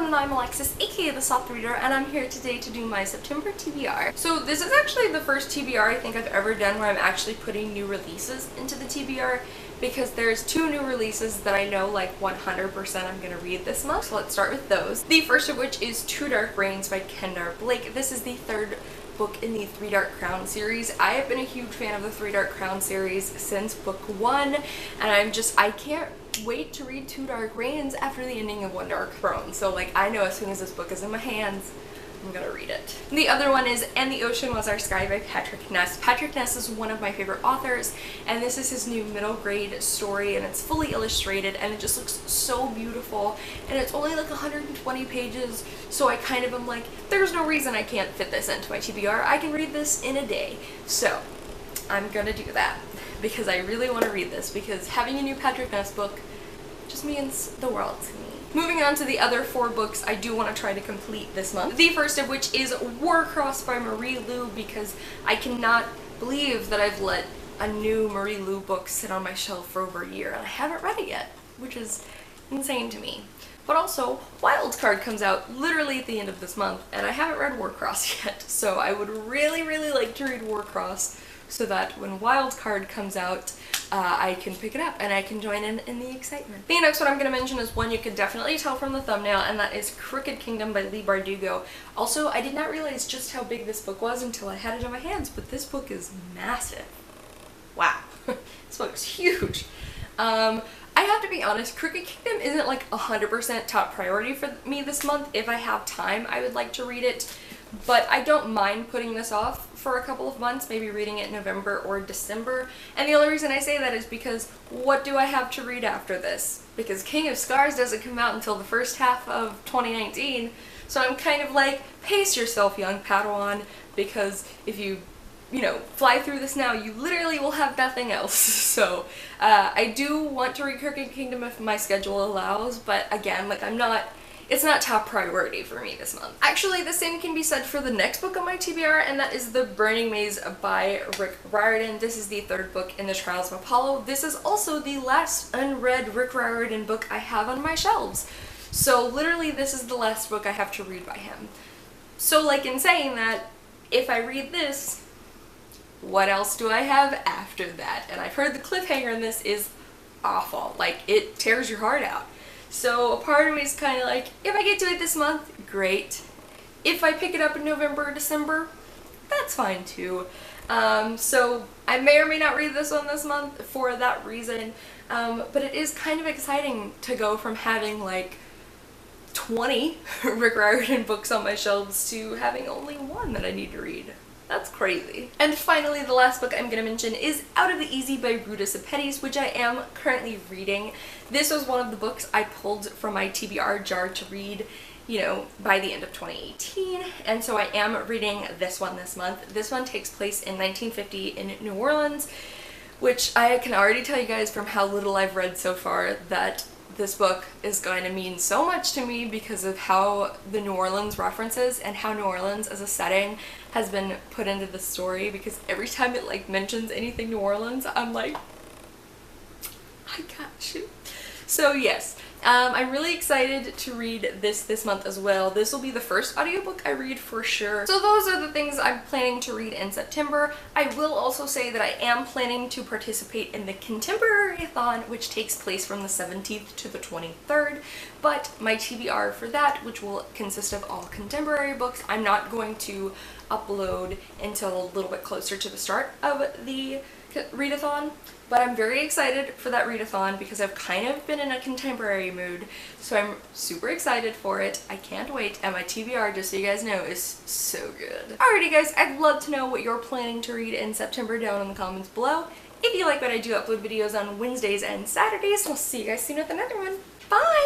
everyone, and I'm Alexis, aka The Soft Reader, and I'm here today to do my September TBR. So this is actually the first TBR I think I've ever done where I'm actually putting new releases into the TBR, because there's two new releases that I know like 100% I'm gonna read this month. So let's start with those. The first of which is Two Dark Reigns by Kendar Blake. This is the third book in the Three Dark Crown series. I have been a huge fan of the Three Dark Crown series since book one, and I can't wait to read Two Dark Reigns after the ending of One Dark Throne. So like, I know as soon as this book is in my hands, I'm gonna read it. The other one is And the Ocean Was Our Sky by Patrick Ness. Patrick Ness is one of my favorite authors, and this is his new middle grade story, and it's fully illustrated, and it just looks so beautiful, and it's only like 120 pages, so I kind of am like, there's no reason I can't fit this into my TBR. I can read this in a day. So I'm gonna do that because I really want to read this, because having a new Patrick Ness book just means the world to me. Moving on to the other four books I do want to try to complete this month. The first of which is Warcross by Marie Lu, because I cannot believe that I've let a new Marie Lu book sit on my shelf for over a year and I haven't read it yet, which is insane to me. But also, Wildcard comes out literally at the end of this month, and I haven't read Warcross yet, so I would really, really like to read Warcross so that when Wildcard comes out, I can pick it up and I can join in the excitement. The next one I'm going to mention is one you can definitely tell from the thumbnail, and that is Crooked Kingdom by Leigh Bardugo. Also, I did not realize just how big this book was until I had it in my hands, but this book is massive. Wow. This book is huge. I have to be honest, Crooked Kingdom isn't like 100% top priority for me this month. If I have time, I would like to read it, but I don't mind putting this off for a couple of months, maybe reading it in November or December. And the only reason I say that is because what do I have to read after this? Because King of Scars doesn't come out until the first half of 2019, so I'm kind of like, pace yourself, young Padawan, because if you fly through this now, you literally will have nothing else. So I do want to read Crooked Kingdom if my schedule allows, but again, like, it's not top priority for me this month. Actually, the same can be said for the next book on my TBR, and that is The Burning Maze by Rick Riordan. This is the third book in the Trials of Apollo. This is also the last unread Rick Riordan book I have on my shelves. So literally, this is the last book I have to read by him. So like, in saying that, if I read this, what else do I have after that? And I've heard the cliffhanger in this is awful. Like, it tears your heart out. So a part of me is kind of like, if I get to it this month, great. If I pick it up in November or December, that's fine too. So I may or may not read this one this month for that reason, but it is kind of exciting to go from having like 20 Rick Riordan books on my shelves to having only one that I need to read. That's crazy. And finally, the last book I'm going to mention is Out of the Easy by Ruta Sepetys, which I am currently reading. This was one of the books I pulled from my TBR jar to read, by the end of 2018, and so I am reading this one this month. This one takes place in 1950 in New Orleans, which I can already tell you guys from how little I've read so far that this book is going to mean so much to me because of how the New Orleans references and how New Orleans as a setting has been put into the story, because every time it like mentions anything New Orleans, I'm like, I got you. So yes, I'm really excited to read this month as well. This will be the first audiobook I read for sure. So those are the things I'm planning to read in September. I will also say that I am planning to participate in the Contemporary-a-thon, which takes place from the 17th to the 23rd, but my TBR for that, which will consist of all contemporary books, I'm not going to upload until a little bit closer to the start of the readathon. But I'm very excited for that readathon because I've kind of been in a contemporary mood, so I'm super excited for it. I can't wait, and my TBR, just so you guys know, is so good. Alrighty guys, I'd love to know what you're planning to read in September down in the comments below. If you like what I do, upload videos on Wednesdays and Saturdays, and I'll see you guys soon with another one. Bye!